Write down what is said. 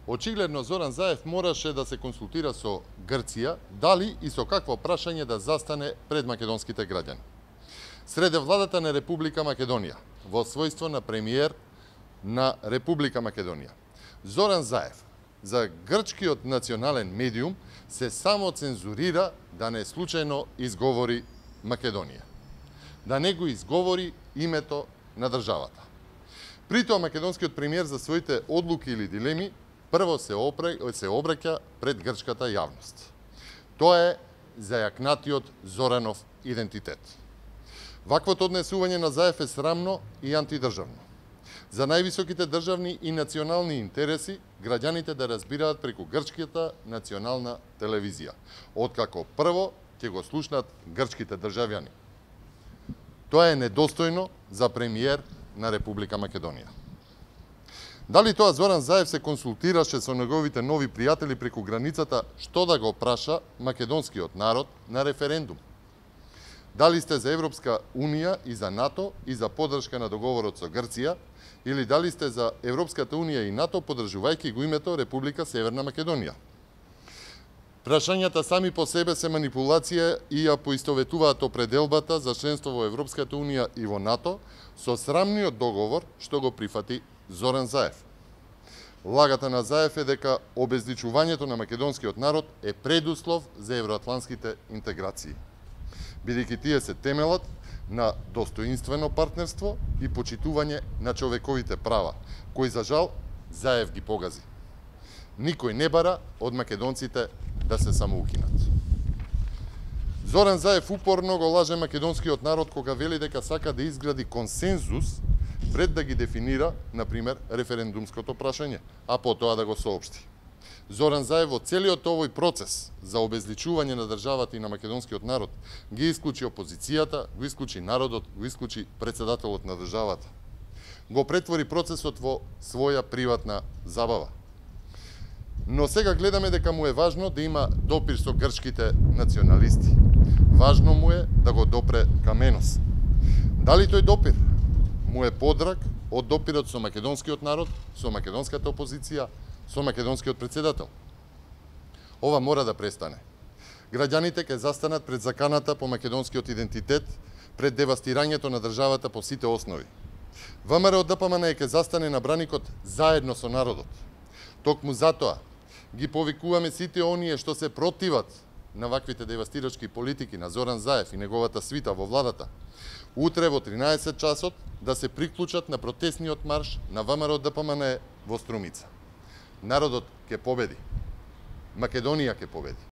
Очигледно Зоран Заев мораше да се консултира со Грција, дали и со какво прашање да застане пред македонските граѓани. Среде владата на Република Македонија, во својство на премиер на Република Македонија, Зоран Заев за грчкиот национален медиум се само цензурира да не случајно изговори Македонија, да не го изговори името на државата. При тоа македонскиот премиер за своите одлуки или дилеми прво се обраќа пред грчката јавност. Тоа е зајакнатиот Зоранов идентитет. Ваквото однесување на Заев е срамно и антидржавно. За највисоките државни и национални интереси граѓаните да разбираат преку грчката национална телевизија, откако прво ќе го слушнат грчките државјани. Тоа е недостојно за премиер на Република Македонија. Дали тоа Зоран Заев се консултираше со неговите нови пријатели преку границата што да го праша македонскиот народ на референдум? Дали сте за Европска Унија и за НАТО и за поддршка на договорот со Грција, или дали сте за Европската Унија и НАТО поддржувајќи го името Република Северна Македонија? Прашањата сами по себе се манипулација и ја поистоветуваат определбата за членство во Европската Унија и во НАТО со срамниот договор што го прифати Зоран Заев. Лагата на Заев е дека обезличувањето на македонскиот народ е предуслов за евроатлантските интеграции, бидејќи тие се темелат на достоинствено партнерство и почитување на човековите права, кои за жал Заев ги погази. Никој не бара од македонците да се самоукинат. Зоран Заев упорно го лаже македонскиот народ кога вели дека сака да изгради консензус пред да ги дефинира, например, референдумското прашање, а потоа да го соопшти. Зоран Заев во целиот овој процес за обезличување на државата и на македонскиот народ ги исклучи опозицијата, го исклучи народот, го исклучи председателот на државата. Го претвори процесот во своја приватна забава. Но сега гледаме дека му е важно да има допир со грчките националисти. Важно му е да го допре Каменос. Дали тој допир му е подраг од допирот со македонскиот народ, со македонската опозиција, со македонскиот председател? Ова мора да престане. Граѓаните ќе застанат пред заканата по македонскиот идентитет, пред девастирањето на државата по сите основи. ВМРО ДПМН ќе застане на браникот заедно со народот. Токму затоа ги повикуваме сите оние што се противат на ваквите девастирачки политики на Зоран Заев и неговата свита во владата, утре во 13 часот да се приклучат на протестниот марш на ВМРО ДПМН во Струмица. Народот ќе победи. Македонија ќе победи.